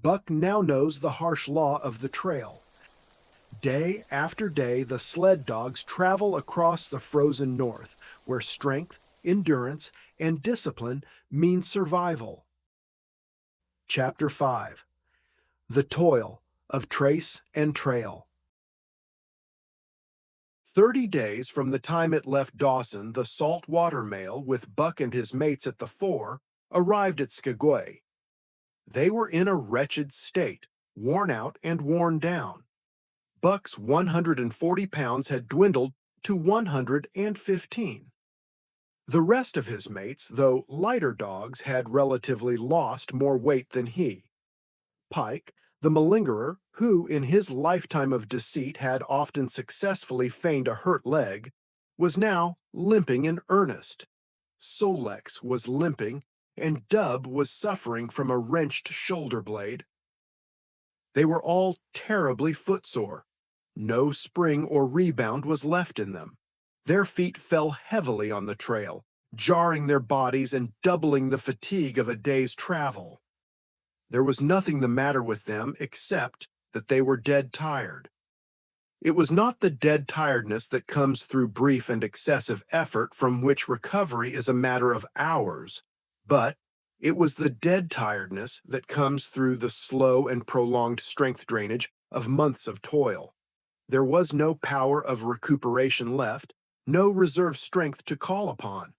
Buck now knows the harsh law of the trail. Day after day, the sled dogs travel across the frozen north, where strength, endurance, and discipline mean survival. Chapter 5. The Toil of Trace and Trail. 30 days from the time it left Dawson, the saltwater mail, with Buck and his mates at the fore, arrived at Skagway. They were in a wretched state, worn out and worn down. Buck's 140 pounds had dwindled to 115. The rest of his mates, though lighter dogs, had relatively lost more weight than he. Pike, the malingerer, who in his lifetime of deceit had often successfully feigned a hurt leg, was now limping in earnest. Solex was limping, and Dub was suffering from a wrenched shoulder blade. They were all terribly footsore. No spring or rebound was left in them. Their feet fell heavily on the trail, jarring their bodies and doubling the fatigue of a day's travel. There was nothing the matter with them except that they were dead tired. It was not the dead tiredness that comes through brief and excessive effort, from which recovery is a matter of hours, but it was the dead tiredness that comes through the slow and prolonged strength drainage of months of toil. There was no power of recuperation left, no reserve strength to call upon.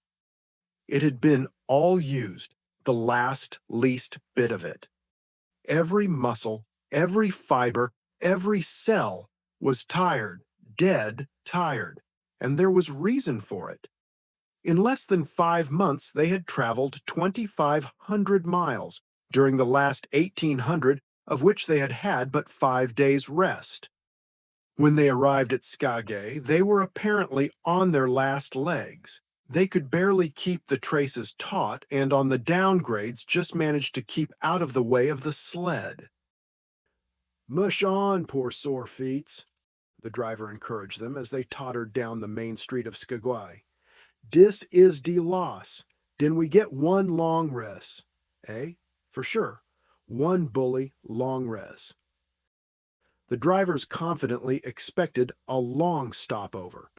It had been all used, the last least bit of it. Every muscle, every fiber, every cell was tired, dead tired, and there was reason for it. In less than 5 months, they had traveled 2,500 miles, during the last 1,800 of which they had had but 5 days' rest. When they arrived at Skagway, they were apparently on their last legs. They could barely keep the traces taut, and on the downgrades just managed to keep out of the way of the sled. "Mush on, poor sore feets," the driver encouraged them as they tottered down the main street of Skagway. "Dis is de loss. Den we get one long res. Eh? For sure. One bully long res." The drivers confidently expected a long stopover.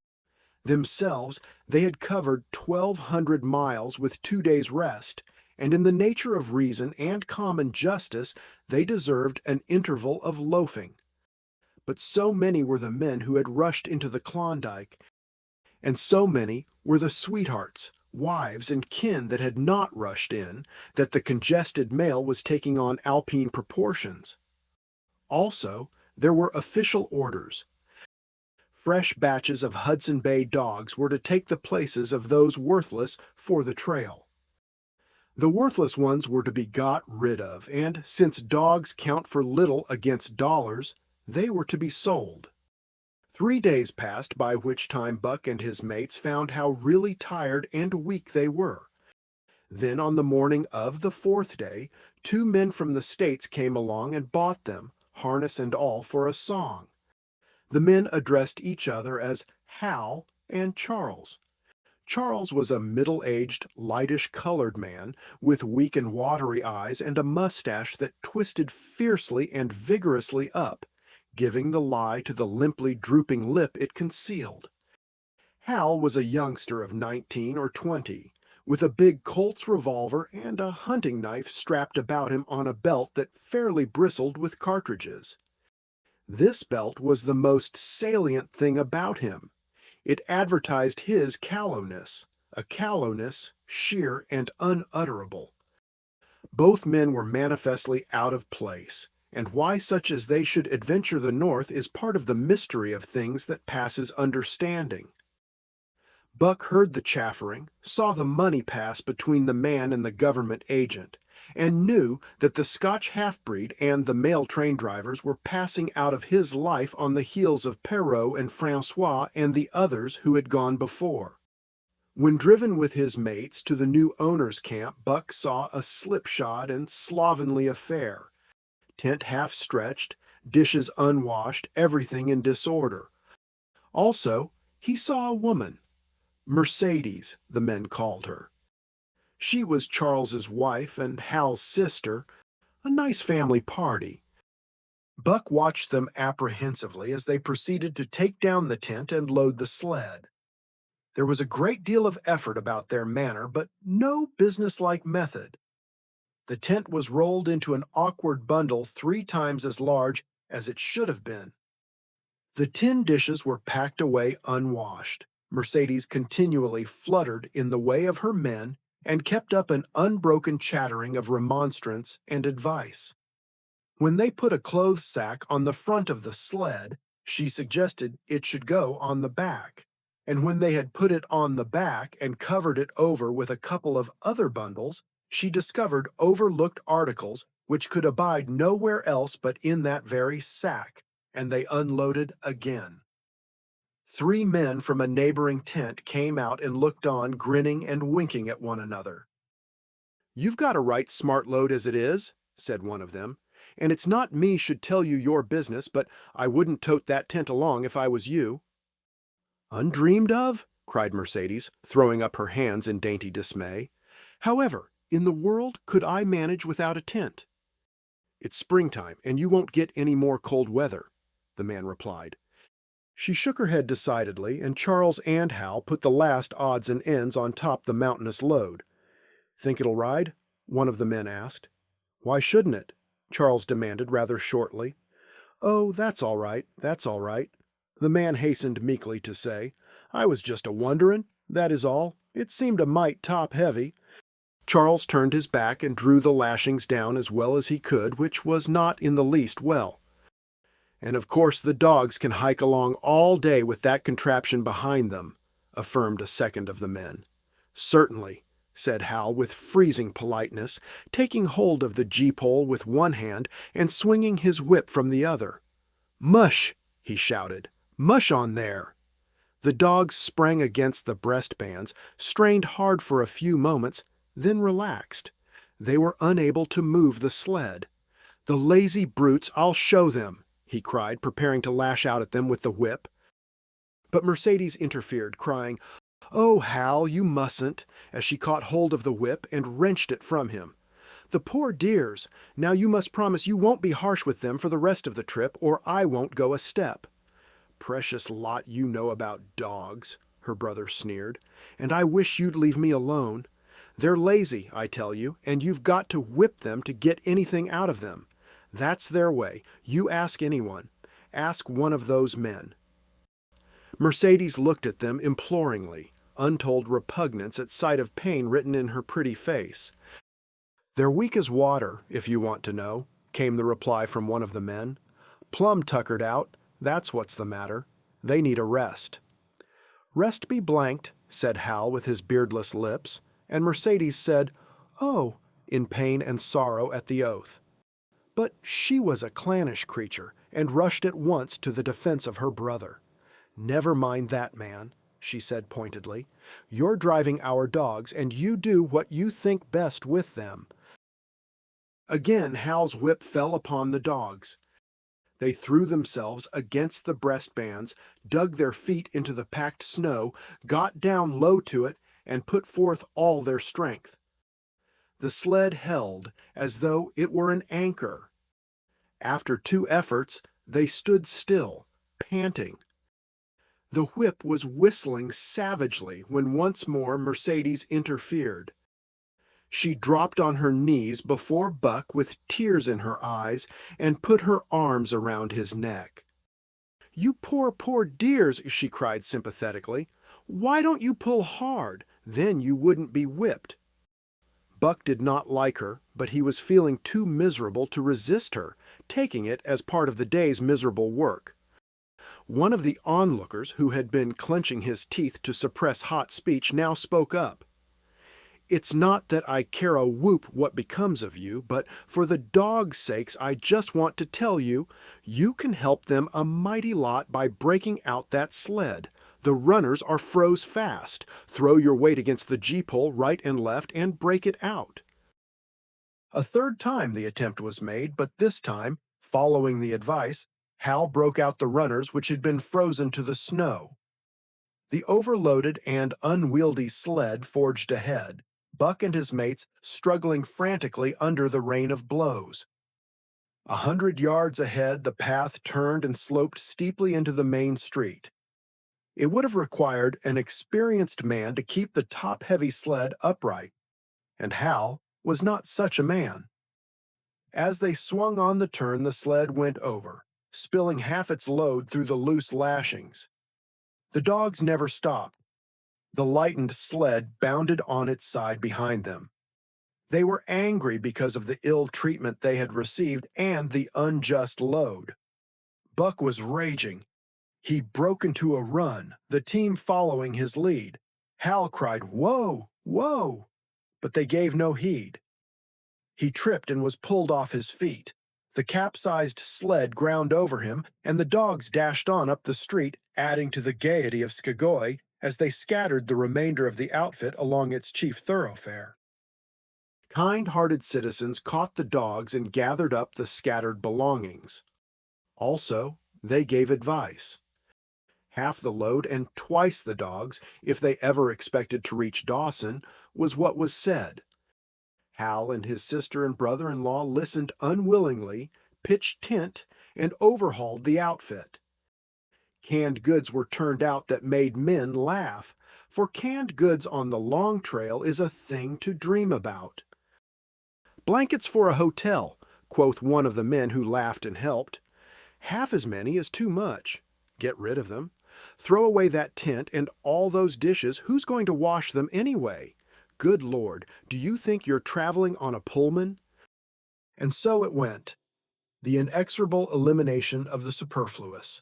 Themselves, they had covered 1,200 miles with 2 days' rest, and in the nature of reason and common justice, they deserved an interval of loafing. But so many were the men who had rushed into the Klondike, and so many were the sweethearts, wives, and kin that had not rushed in, that the congested mail was taking on alpine proportions. Also, there were official orders. Fresh batches of Hudson Bay dogs were to take the places of those worthless for the trail. The worthless ones were to be got rid of, and since dogs count for little against dollars, they were to be sold. 3 days passed, by which time Buck and his mates found how really tired and weak they were. Then on the morning of the 4th day, 2 men from the States came along and bought them, harness and all, for a song. The men addressed each other as Hal and Charles. Charles was a middle-aged, lightish-colored man with weak and watery eyes and a mustache that twisted fiercely and vigorously up, giving the lie to the limply drooping lip it concealed. Hal was a youngster of 19 or 20, with a big Colt's revolver and a hunting knife strapped about him on a belt that fairly bristled with cartridges. This belt was the most salient thing about him. It advertised his callowness, a callowness sheer and unutterable. Both men were manifestly out of place, and why such as they should adventure the North is part of the mystery of things that passes understanding. Buck heard the chaffering, saw the money pass between the man and the government agent, and knew that the Scotch half-breed and the mail train drivers were passing out of his life on the heels of Perrault and Francois and the others who had gone before. When driven with his mates to the new owner's camp, Buck saw a slipshod and slovenly affair. Tent half-stretched, dishes unwashed, everything in disorder. Also, he saw a woman. Mercedes, the men called her. She was Charles's wife and Hal's sister, A nice family party. Buck watched them apprehensively as they proceeded to take down the tent and load the sled. There was a great deal of effort about their manner, but no businesslike method. The tent was rolled into an awkward bundle 3 times as large as it should have been. The tin dishes were packed away unwashed. Mercedes continually fluttered in the way of her men and kept up an unbroken chattering of remonstrance and advice. When they put a clothes sack on the front of the sled, she suggested it should go on the back. And when they had put it on the back and covered it over with a couple of other bundles, she discovered overlooked articles which could abide nowhere else but in that very sack, and they unloaded again. 3 men from a neighboring tent came out and looked on, grinning and winking at one another. "You've got a right smart load as it is," said one of them, "and it's not me should tell you your business, but I wouldn't tote that tent along if I was you." "Undreamed of?" cried Mercedes, throwing up her hands in dainty dismay. "However, in the world could I manage without a tent?" "It's springtime, and you won't get any more cold weather," the man replied. She shook her head decidedly, and Charles and Hal put the last odds and ends on top the mountainous load. "Think it'll ride?" one of the men asked. "Why shouldn't it?" Charles demanded rather shortly. "Oh, that's all right, that's all right," the man hastened meekly to say. "I was just a-wonderin', that is all. It seemed a mite top-heavy." Charles turned his back and drew the lashings down as well as he could, which was not in the least well. "And of course the dogs can hike along all day with that contraption behind them," affirmed a second of the men. "Certainly," said Hal with freezing politeness, taking hold of the gee-pole with one hand and swinging his whip from the other. "Mush!" he shouted. "Mush on there!" The dogs sprang against the breastbands, strained hard for a few moments, then relaxed. They were unable to move the sled. "The lazy brutes, I'll show them!" he cried, preparing to lash out at them with the whip. But Mercedes interfered, crying, "Oh, Hal, you mustn't," as she caught hold of the whip and wrenched it from him. "The poor dears! Now you must promise you won't be harsh with them for the rest of the trip, or I won't go a step." "Precious lot you know about dogs," her brother sneered, "and I wish you'd leave me alone. They're lazy, I tell you, and you've got to whip them to get anything out of them. That's their way. You ask anyone. Ask one of those men." Mercedes looked at them imploringly, untold repugnance at sight of pain written in her pretty face. "They're weak as water, if you want to know," came the reply from one of the men. "Plumb tuckered out, that's what's the matter. They need a rest." "Rest be blanked," said Hal with his beardless lips, and Mercedes said, "Oh," in pain and sorrow at the oath. But she was a clannish creature, and rushed at once to the defense of her brother. "Never mind that man," she said pointedly. "You're driving our dogs, and you do what you think best with them." Again Hal's whip fell upon the dogs. They threw themselves against the breastbands, dug their feet into the packed snow, got down low to it, and put forth all their strength. The sled held as though it were an anchor. After 2 efforts, they stood still, panting. The whip was whistling savagely when once more Mercedes interfered. She dropped on her knees before Buck with tears in her eyes and put her arms around his neck. "You poor, poor dears," she cried sympathetically. "Why don't you pull hard? Then you wouldn't be whipped." Buck did not like her, but he was feeling too miserable to resist her, taking it as part of the day's miserable work. One of the onlookers, who had been clenching his teeth to suppress hot speech, now spoke up. "It's not that I care a whoop what becomes of you, but for the dogs' sakes I just want to tell you, you can help them a mighty lot by breaking out that sled. The runners are froze fast. Throw your weight against the gee-pole right and left and break it out." A third time the attempt was made, but this time, following the advice, Hal broke out the runners which had been frozen to the snow. The overloaded and unwieldy sled forged ahead, Buck and his mates struggling frantically under the rain of blows. 100 yards ahead, the path turned and sloped steeply into the main street. It would have required an experienced man to keep the top-heavy sled upright, and Hal was not such a man. As they swung on the turn, the sled went over, spilling half its load through the loose lashings. The dogs never stopped. The lightened sled bounded on its side behind them. They were angry because of the ill treatment they had received and the unjust load. Buck was raging. He broke into a run, the team following his lead. Hal cried, "Whoa, whoa!" but they gave no heed. He tripped and was pulled off his feet. The capsized sled ground over him, and the dogs dashed on up the street, adding to the gaiety of Skagoi as they scattered the remainder of the outfit along its chief thoroughfare. Kind-hearted citizens caught the dogs and gathered up the scattered belongings. Also, they gave advice. Half the load and twice the dogs, if they ever expected to reach Dawson, was what was said. Hal and his sister and brother-in-law listened unwillingly, pitched tent, and overhauled the outfit. Canned goods were turned out that made men laugh, for canned goods on the long trail is a thing to dream about. "Blankets for a hotel," quoth one of the men who laughed and helped. "Half as many is too much. Get rid of them. Throw away that tent and all those dishes. Who's going to wash them anyway? Good Lord, do you think you're traveling on a Pullman?" And so it went, the inexorable elimination of the superfluous.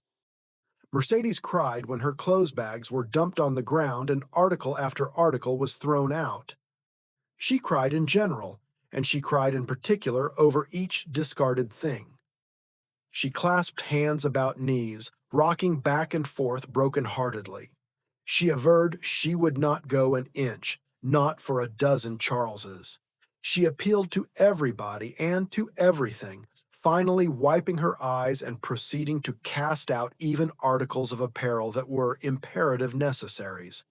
Mercedes cried when her clothes bags were dumped on the ground and article after article was thrown out. She cried in general, and she cried in particular over each discarded thing. She clasped hands about knees, rocking back and forth broken-heartedly. She averred she would not go an inch, not for a dozen Charleses. She appealed to everybody and to everything, finally wiping her eyes and proceeding to cast out even articles of apparel that were imperative necessaries.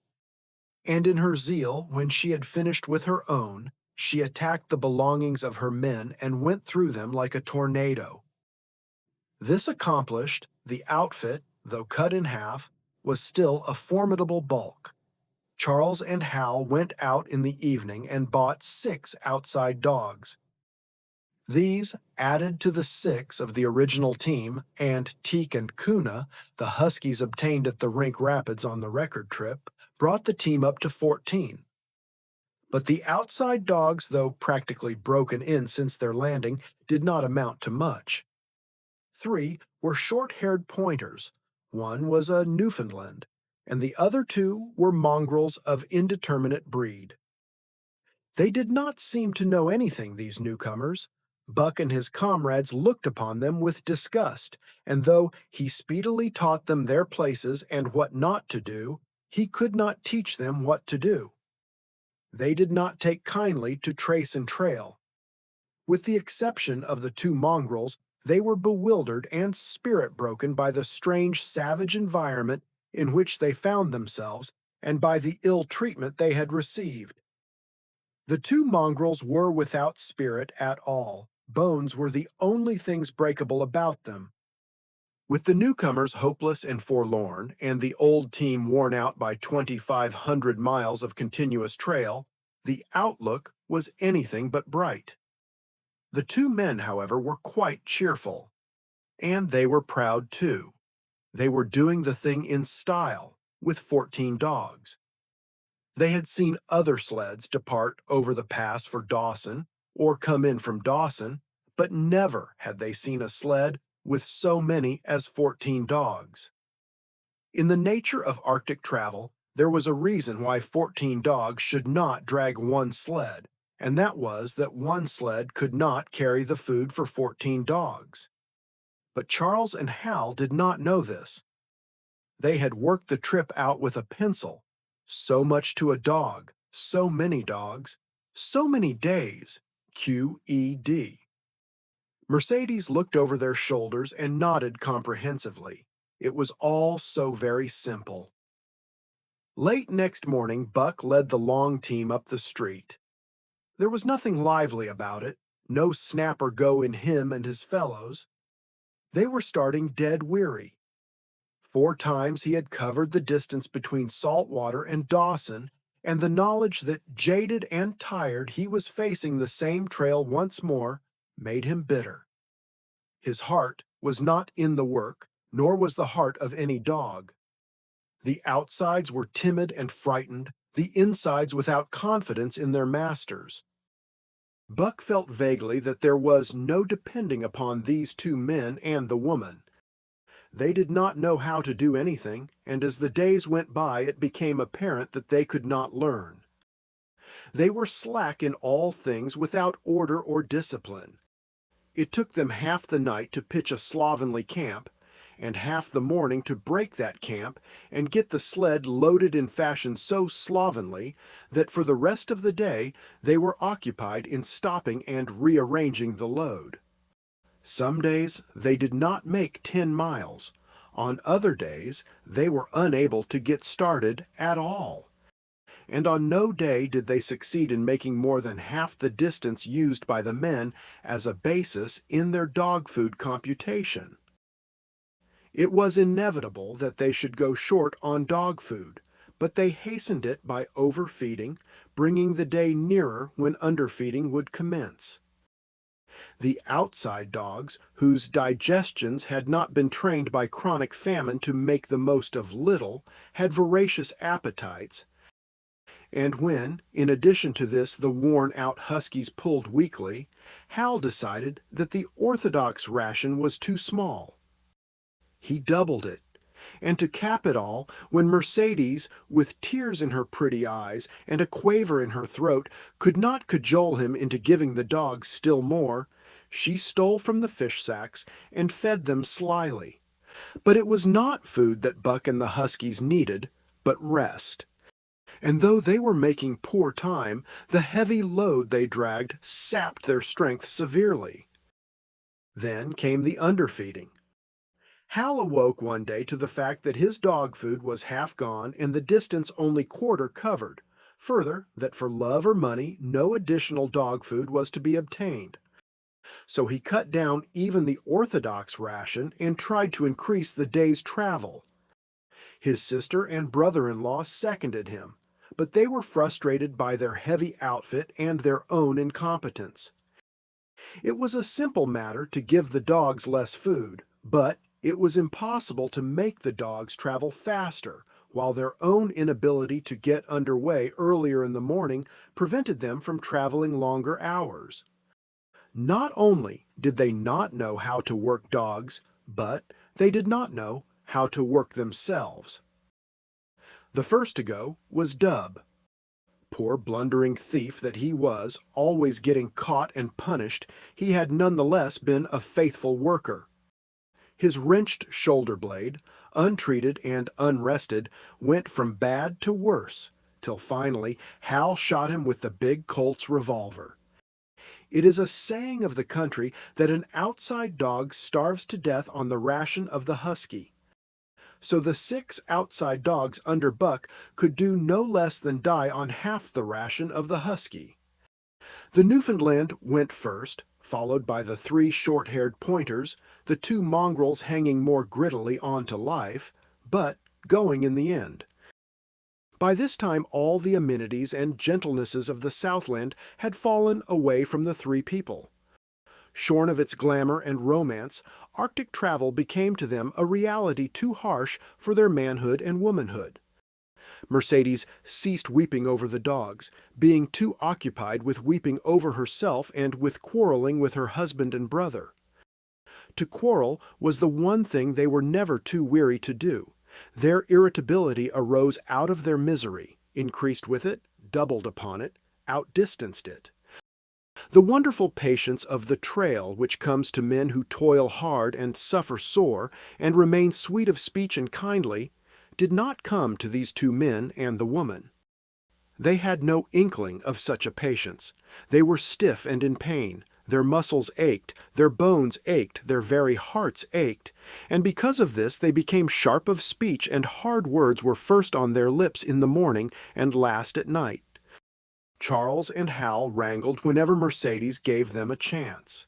And in her zeal, when she had finished with her own, she attacked the belongings of her men and went through them like a tornado. This accomplished, the outfit, though cut in half, was still a formidable bulk. Charles and Hal went out in the evening and bought 6 outside dogs. These, added to the 6 of the original team, and Teek and Kuna, the huskies obtained at the Rink Rapids on the record trip, brought the team up to 14. But the outside dogs, though practically broken in since their landing, did not amount to much. 3 were short-haired pointers, 1 was a Newfoundland, and the other 2 were mongrels of indeterminate breed. They did not seem to know anything, these newcomers. Buck and his comrades looked upon them with disgust, and though he speedily taught them their places and what not to do, he could not teach them what to do. They did not take kindly to trace and trail. With the exception of the 2 mongrels, they were bewildered and spirit-broken by the strange savage environment in which they found themselves and by the ill treatment they had received. The 2 mongrels were without spirit at all. Bones were the only things breakable about them. With the newcomers hopeless and forlorn, and the old team worn out by 2,500 miles of continuous trail, the outlook was anything but bright. The 2 men, however, were quite cheerful. And they were proud, too. They were doing the thing in style, with 14 dogs. They had seen other sleds depart over the pass for Dawson, or come in from Dawson, but never had they seen a sled with so many as 14 dogs. In the nature of Arctic travel, there was a reason why 14 dogs should not drag one sled, and that was that one sled could not carry the food for 14 dogs. But Charles and Hal did not know this. They had worked the trip out with a pencil. So much to a dog, so many dogs, so many days, QED. Mercedes looked over their shoulders and nodded comprehensively. It was all so very simple. Late next morning, Buck led the long team up the street. There was nothing lively about it. no snap or go in him and his fellows. They were starting dead weary. 4 times he had covered the distance between Saltwater and Dawson, and the knowledge that, jaded and tired, he was facing the same trail once more made him bitter. His heart was not in the work, nor was the heart of any dog. The outsides were timid and frightened, the insides without confidence in their masters. Buck felt vaguely that there was no depending upon these 2 men and the woman. They did not know how to do anything, and as the days went by it became apparent that they could not learn. They were slack in all things, without order or discipline. It took them half the night to pitch a slovenly camp, and half the morning to break that camp and get the sled loaded in fashion so slovenly that for the rest of the day they were occupied in stopping and rearranging the load. Some days they did not make 10 miles. On other days they were unable to get started at all. And on no day did they succeed in making more than half the distance used by the men as a basis in their dog food computation. It was inevitable that they should go short on dog food, but they hastened it by overfeeding, bringing the day nearer when underfeeding would commence. The outside dogs, whose digestions had not been trained by chronic famine to make the most of little, had voracious appetites, and when, in addition to this, the worn-out huskies pulled weakly, Hal decided that the orthodox ration was too small. He doubled it, and to cap it all, when Mercedes, with tears in her pretty eyes and a quaver in her throat, could not cajole him into giving the dogs still more, she stole from the fish sacks and fed them slyly. But it was not food that Buck and the huskies needed, but rest. And though they were making poor time, the heavy load they dragged sapped their strength severely. Then came the underfeeding. Hal awoke one day to the fact that his dog food was half gone and the distance only quarter covered. Further, that for love or money no additional dog food was to be obtained. So he cut down even the orthodox ration and tried to increase the day's travel. His sister and brother-in-law seconded him, but they were frustrated by their heavy outfit and their own incompetence. It was a simple matter to give the dogs less food, but it was impossible to make the dogs travel faster, while their own inability to get underway earlier in the morning prevented them from traveling longer hours. Not only did they not know how to work dogs, but they did not know how to work themselves. The first to go was Dub. Poor blundering thief that he was, always getting caught and punished, he had nonetheless been a faithful worker. His wrenched shoulder blade, untreated and unrested, went from bad to worse, till finally Hal shot him with the big Colt's revolver. It is a saying of the country that an outside dog starves to death on the ration of the husky. So the 6 outside dogs under Buck could do no less than die on half the ration of the husky. The Newfoundland went first, followed by the 3 short-haired pointers, the 2 mongrels hanging more grittily on to life, but going in the end. By this time all the amenities and gentlenesses of the Southland had fallen away from the 3 people. Shorn of its glamour and romance, Arctic travel became to them a reality too harsh for their manhood and womanhood. Mercedes ceased weeping over the dogs, being too occupied with weeping over herself and with quarreling with her husband and brother. To quarrel was the one thing they were never too weary to do. Their irritability arose out of their misery, increased with it, doubled upon it, outdistanced it. The wonderful patience of the trail which comes to men who toil hard and suffer sore and remain sweet of speech and kindly did not come to these 2 men and the woman. They had no inkling of such a patience. They were stiff and in pain. Their muscles ached, their bones ached, their very hearts ached, and because of this they became sharp of speech, and hard words were first on their lips in the morning and last at night. Charles and Hal wrangled whenever Mercedes gave them a chance.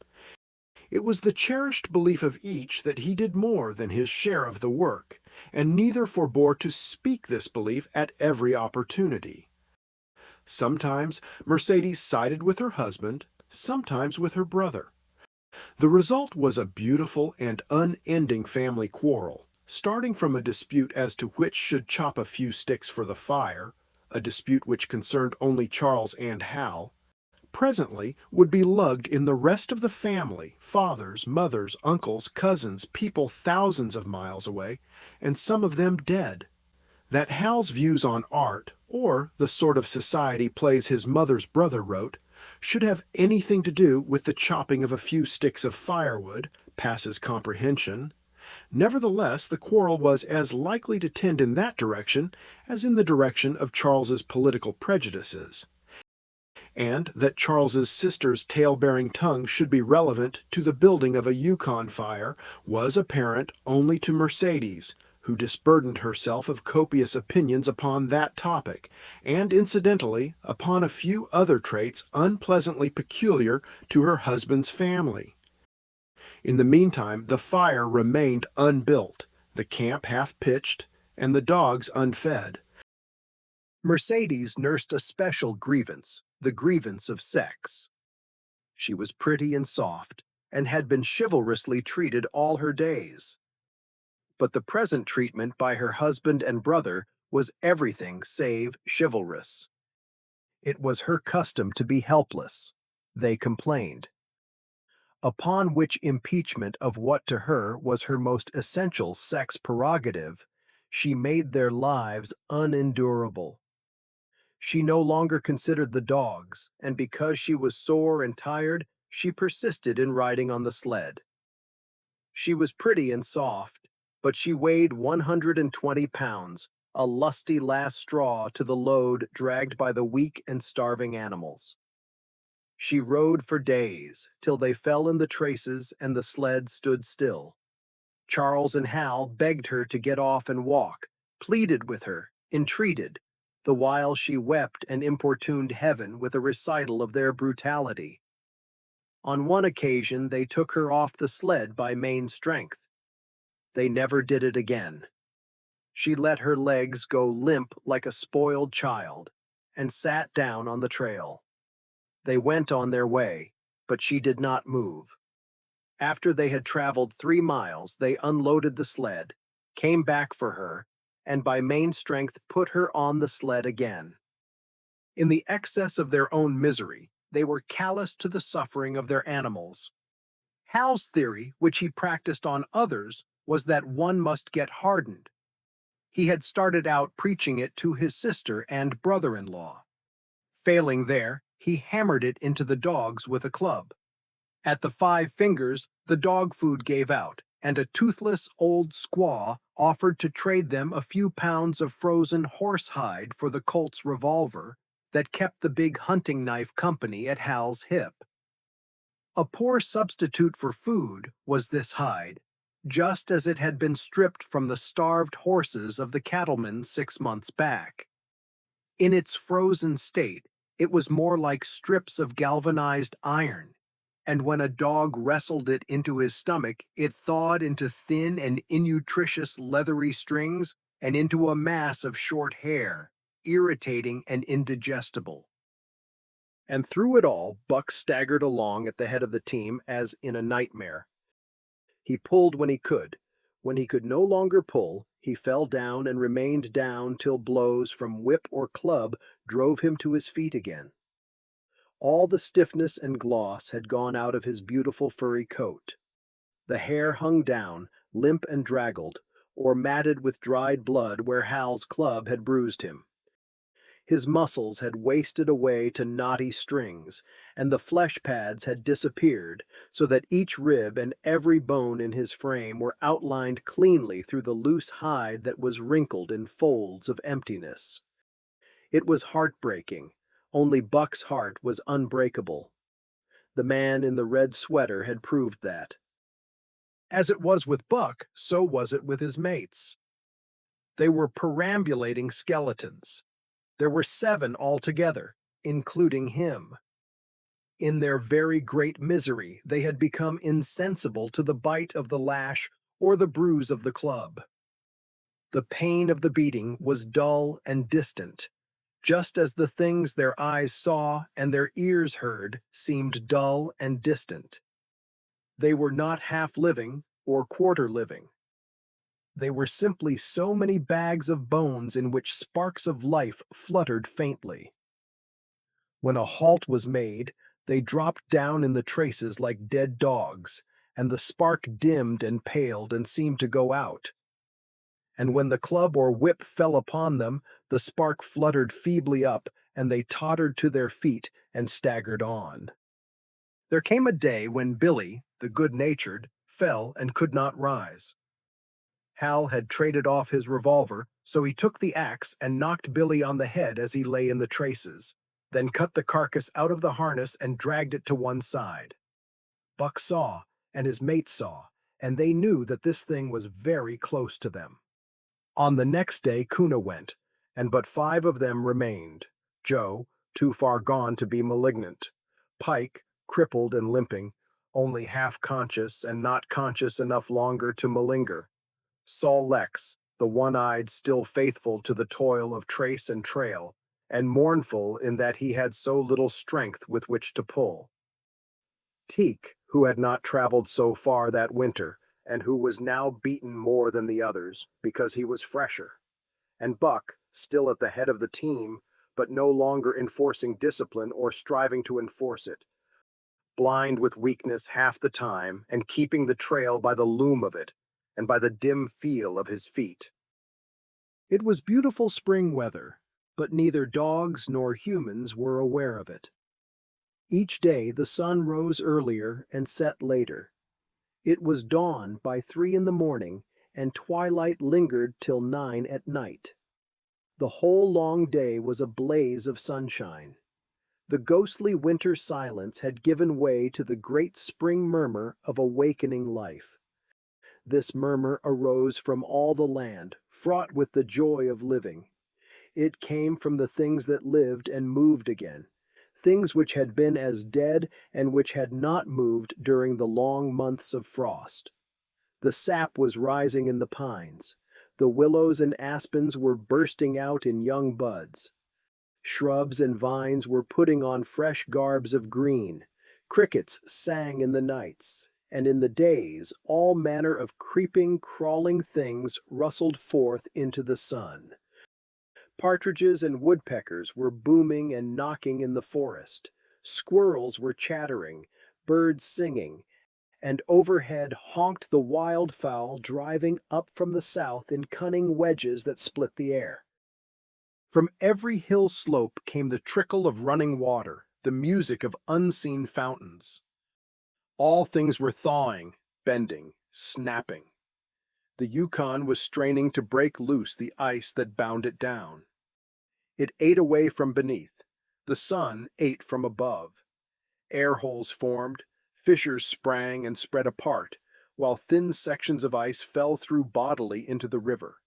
It was the cherished belief of each that he did more than his share of the work, and neither forbore to speak this belief at every opportunity. Sometimes Mercedes sided with her husband, sometimes with her brother. The result was a beautiful and unending family quarrel, starting from a dispute as to which should chop a few sticks for the fire, a dispute which concerned only Charles and Hal, presently would be lugged in the rest of the family, fathers, mothers, uncles, cousins, people thousands of miles away, and some of them dead. That Hal's views on art, or the sort of society plays his mother's brother wrote, should have anything to do with the chopping of a few sticks of firewood passes comprehension. Nevertheless, the quarrel was as likely to tend in that direction as in the direction of Charles's political prejudices. And that Charles's sister's tale-bearing tongue should be relevant to the building of a Yukon fire was apparent only to Mercedes, who disburdened herself of copious opinions upon that topic, and incidentally upon a few other traits unpleasantly peculiar to her husband's family. In the meantime, the fire remained unbuilt, the camp half-pitched, and the dogs unfed. Mercedes nursed a special grievance, the grievance of sex. She was pretty and soft, and had been chivalrously treated all her days. But the present treatment by her husband and brother was everything save chivalrous. It was her custom to be helpless, they complained. Upon which impeachment of what to her was her most essential sex prerogative, she made their lives unendurable. She no longer considered the dogs, and because she was sore and tired, she persisted in riding on the sled. She was pretty and soft, but she weighed 120 pounds, a lusty last straw to the load dragged by the weak and starving animals. She rode for days, till they fell in the traces and the sled stood still. Charles and Hal begged her to get off and walk, pleaded with her, entreated, the while she wept and importuned heaven with a recital of their brutality. On one occasion they took her off the sled by main strength. They never did it again. She let her legs go limp like a spoiled child, and sat down on the trail. They went on their way, but she did not move. After they had traveled 3 miles, they unloaded the sled, came back for her, and by main strength put her on the sled again. In the excess of their own misery, they were callous to the suffering of their animals. Hal's theory, which he practiced on others, was that one must get hardened. He had started out preaching it to his sister and brother-in-law. Failing there, he hammered it into the dogs with a club. At the 5 fingers, the dog food gave out, and a toothless old squaw offered to trade them a few pounds of frozen horsehide for the Colt's revolver that kept the big hunting knife company at Hal's hip. A poor substitute for food was this hide, just as it had been stripped from the starved horses of the cattlemen 6 months back. In its frozen state, it was more like strips of galvanized iron, and when a dog wrestled it into his stomach, it thawed into thin and innutritious leathery strings and into a mass of short hair, irritating and indigestible. And through it all, Buck staggered along at the head of the team as in a nightmare. He pulled when he could. When he could no longer pull, he fell down and remained down till blows from whip or club drove him to his feet again. All the stiffness and gloss had gone out of his beautiful furry coat. The hair hung down, limp and draggled, or matted with dried blood where Hal's club had bruised him. His muscles had wasted away to knotty strings, and the flesh pads had disappeared, so that each rib and every bone in his frame were outlined cleanly through the loose hide that was wrinkled in folds of emptiness. It was heartbreaking, only Buck's heart was unbreakable. The man in the red sweater had proved that. As it was with Buck, so was it with his mates. They were perambulating skeletons. There were 7 altogether, including him. In their very great misery, they had become insensible to the bite of the lash or the bruise of the club. The pain of the beating was dull and distant, just as the things their eyes saw and their ears heard seemed dull and distant. They were not half living or quarter living. They were simply so many bags of bones in which sparks of life fluttered faintly. When a halt was made, they dropped down in the traces like dead dogs, and the spark dimmed and paled and seemed to go out. And when the club or whip fell upon them, the spark fluttered feebly up, and they tottered to their feet and staggered on. There came a day when Billy, the good-natured, fell and could not rise. Hal had traded off his revolver, so he took the axe and knocked Billy on the head as he lay in the traces, then cut the carcass out of the harness and dragged it to one side. Buck saw, and his mates saw, and they knew that this thing was very close to them. On the next day Kuna went, and but 5 of them remained. Joe, too far gone to be malignant. Pike, crippled and limping, only half conscious and not conscious enough longer to malinger. Sol Lex, the one-eyed, still faithful to the toil of trace and trail, and mournful in that he had so little strength with which to pull. Teek, who had not traveled so far that winter, and who was now beaten more than the others, because he was fresher. And Buck, still at the head of the team, but no longer enforcing discipline or striving to enforce it, blind with weakness half the time, and keeping the trail by the loom of it, and by the dim feel of his feet. It was beautiful spring weather, but neither dogs nor humans were aware of it. Each day the sun rose earlier and set later. It was dawn by 3 in the morning, and twilight lingered till 9 at night. The whole long day was a blaze of sunshine. The ghostly winter silence had given way to the great spring murmur of awakening life. This murmur arose from all the land, fraught with the joy of living. It came from the things that lived and moved again, things which had been as dead and which had not moved during the long months of frost. The sap was rising in the pines. The willows and aspens were bursting out in young buds. Shrubs and vines were putting on fresh garbs of green. Crickets sang in the nights, and in the days all manner of creeping, crawling things rustled forth into the sun. Partridges and woodpeckers were booming and knocking in the forest. Squirrels were chattering, birds singing, and overhead honked the wildfowl driving up from the south in cunning wedges that split the air. From every hill slope came the trickle of running water, the music of unseen fountains. All things were thawing, bending, snapping. The Yukon was straining to break loose the ice that bound it down. It ate away from beneath. The sun ate from above. Air holes formed, fissures sprang and spread apart, while thin sections of ice fell through bodily into the river.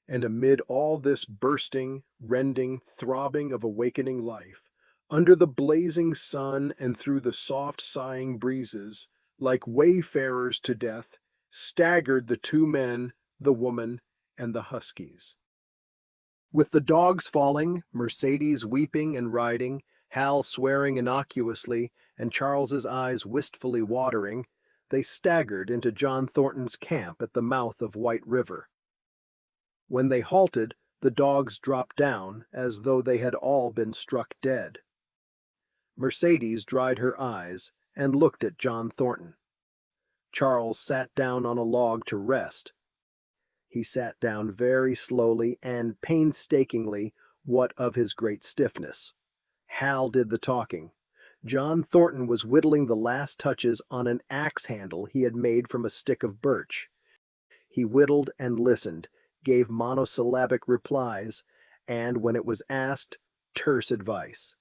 And amid all this bursting, rending, throbbing of awakening life, under the blazing sun and through the soft sighing breezes, like wayfarers to death, staggered the 2 men, the woman, and the huskies. With the dogs falling, Mercedes weeping and riding, Hal swearing innocuously, and Charles's eyes wistfully watering, they staggered into John Thornton's camp at the mouth of White River. When they halted, the dogs dropped down as though they had all been struck dead. Mercedes dried her eyes and looked at John Thornton. Charles sat down on a log to rest. He sat down very slowly and painstakingly, what of his great stiffness. Hal did the talking. John Thornton was whittling the last touches on an axe handle he had made from a stick of birch. He whittled and listened, gave monosyllabic replies, and, when it was asked, terse advice.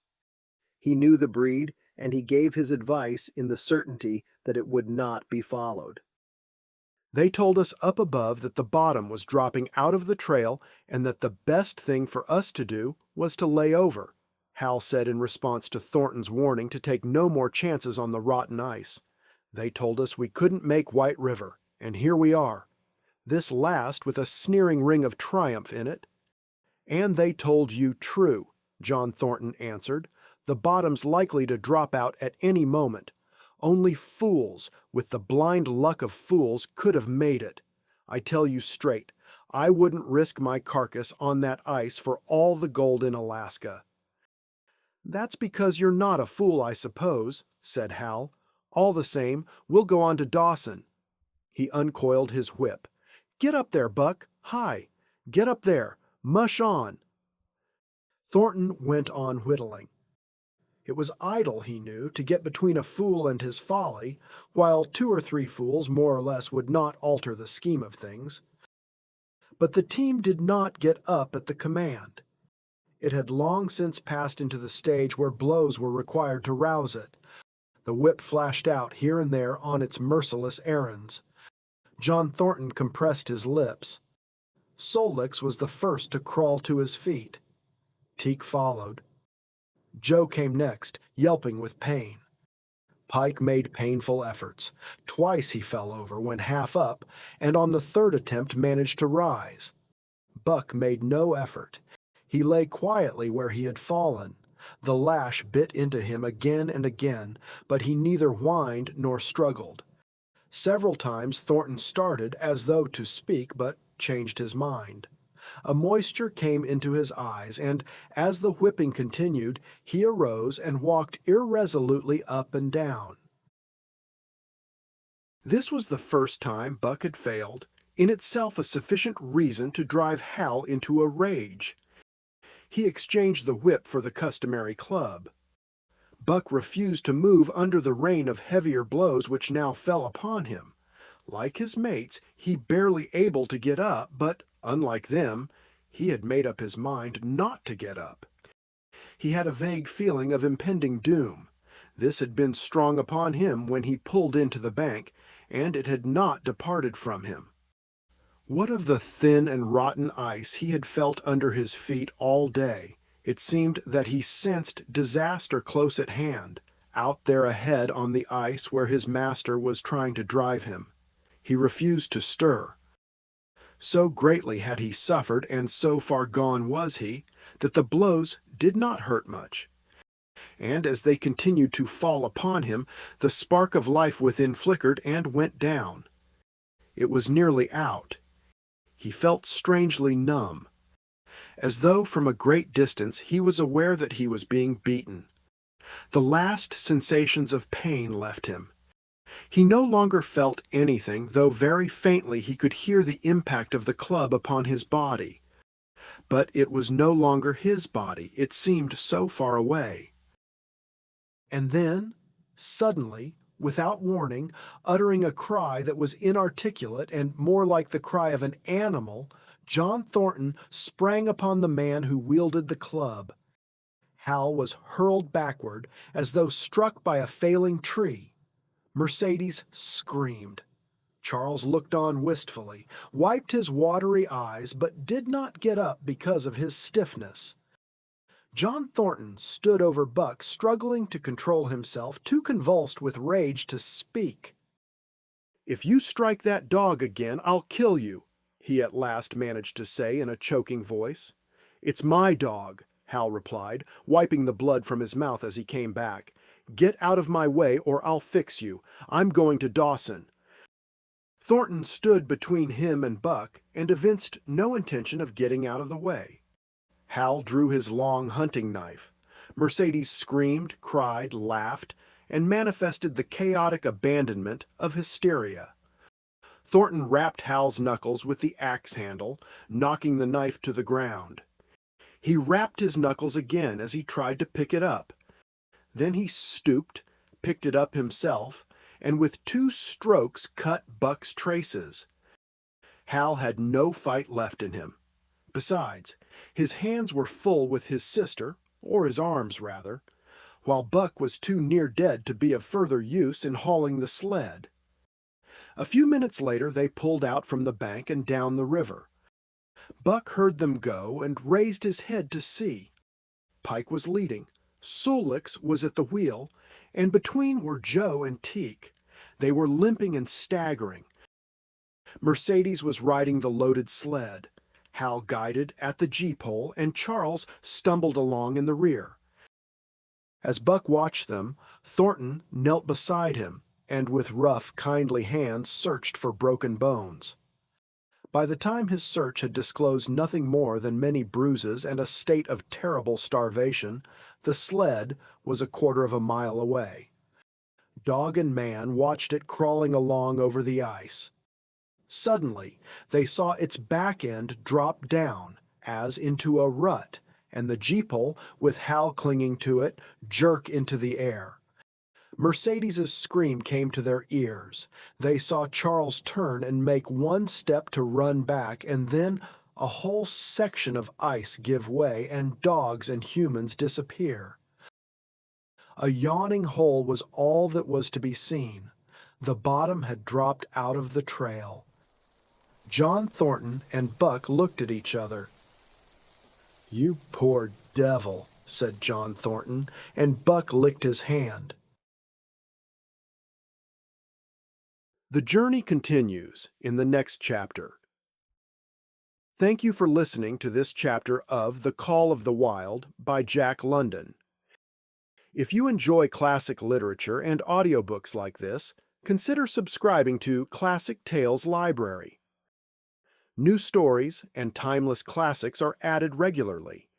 He knew the breed, and he gave his advice in the certainty that it would not be followed. They told us up above that the bottom was dropping out of the trail and that the best thing for us to do was to lay over. Hal said in response to Thornton's warning to take no more chances on the rotten ice. They told us we couldn't make White River, and here we are. This last with a sneering ring of triumph in it. And they told you true, John Thornton answered. The bottom's likely to drop out at any moment. Only fools, with the blind luck of fools, could have made it. I tell you straight, I wouldn't risk my carcass on that ice for all the gold in Alaska. That's because you're not a fool, I suppose, said Hal. All the same, we'll go on to Dawson. He uncoiled his whip. Get up there, Buck. Hi. Get up there. Mush on. Thornton went on whittling. It was idle, he knew, to get between a fool and his folly, while 2 or 3 fools more or less would not alter the scheme of things. But the team did not get up at the command. It had long since passed into the stage where blows were required to rouse it. The whip flashed out here and there on its merciless errands. John Thornton compressed his lips. Solix was the first to crawl to his feet. Teek followed. Joe came next, yelping with pain. Pike made painful efforts. Twice he fell over when half up, and on the 3rd attempt managed to rise. Buck made no effort. He lay quietly where he had fallen. The lash bit into him again and again, but he neither whined nor struggled. Several times Thornton started as though to speak, but changed his mind. A moisture came into his eyes, and as the whipping continued, he arose and walked irresolutely up and down. This was the first time Buck had failed, in itself a sufficient reason to drive Hal into a rage. He exchanged the whip for the customary club. Buck refused to move under the rain of heavier blows which now fell upon him. Like his mates, he barely able to get up, but, unlike them, he had made up his mind not to get up. He had a vague feeling of impending doom. This had been strong upon him when he pulled into the bank, and it had not departed from him. What of the thin and rotten ice he had felt under his feet all day? It seemed that he sensed disaster close at hand, out there ahead on the ice where his master was trying to drive him. He refused to stir. So greatly had he suffered, and so far gone was he, that the blows did not hurt much. And as they continued to fall upon him, the spark of life within flickered and went down. It was nearly out. He felt strangely numb, as though from a great distance he was aware that he was being beaten. The last sensations of pain left him. He no longer felt anything, though very faintly he could hear the impact of the club upon his body. But it was no longer his body, it seemed so far away. And then, suddenly, without warning, uttering a cry that was inarticulate and more like the cry of an animal, John Thornton sprang upon the man who wielded the club. Hal was hurled backward as though struck by a failing tree. Mercedes screamed. Charles looked on wistfully, wiped his watery eyes, but did not get up because of his stiffness. John Thornton stood over Buck, struggling to control himself, too convulsed with rage to speak. "If you strike that dog again, I'll kill you," he at last managed to say in a choking voice. "It's my dog," Hal replied, wiping the blood from his mouth as he came back. "Get out of my way or I'll fix you. I'm going to Dawson." Thornton stood between him and Buck and evinced no intention of getting out of the way. Hal drew his long hunting knife. Mercedes screamed, cried, laughed, and manifested the chaotic abandonment of hysteria. Thornton rapped Hal's knuckles with the axe handle, knocking the knife to the ground. He rapped his knuckles again as he tried to pick it up. Then he stooped, picked it up himself, and with 2 strokes cut Buck's traces. Hal had no fight left in him. Besides, his hands were full with his sister, or his arms rather, while Buck was too near dead to be of further use in hauling the sled. A few minutes later they pulled out from the bank and down the river. Buck heard them go and raised his head to see. Pike was leading. Sulix was at the wheel, and between were Joe and Teek. They were limping and staggering. Mercedes was riding the loaded sled. Hal guided at the G-pole, and Charles stumbled along in the rear. As Buck watched them, Thornton knelt beside him and with rough, kindly hands searched for broken bones. By the time his search had disclosed nothing more than many bruises and a state of terrible starvation, the sled was a quarter of a mile away. Dog and man watched it crawling along over the ice. Suddenly, they saw its back end drop down, as into a rut, and the G-pole, with Hal clinging to it, jerk into the air. Mercedes's scream came to their ears. They saw Charles turn and make one step to run back, and then a whole section of ice give way and dogs and humans disappear. A yawning hole was all that was to be seen. The bottom had dropped out of the trail. John Thornton and Buck looked at each other. "You poor devil," said John Thornton, and Buck licked his hand. The journey continues in the next chapter. Thank you for listening to this chapter of The Call of the Wild by Jack London. If you enjoy classic literature and audiobooks like this, consider subscribing to Classic Tales Library. New stories and timeless classics are added regularly.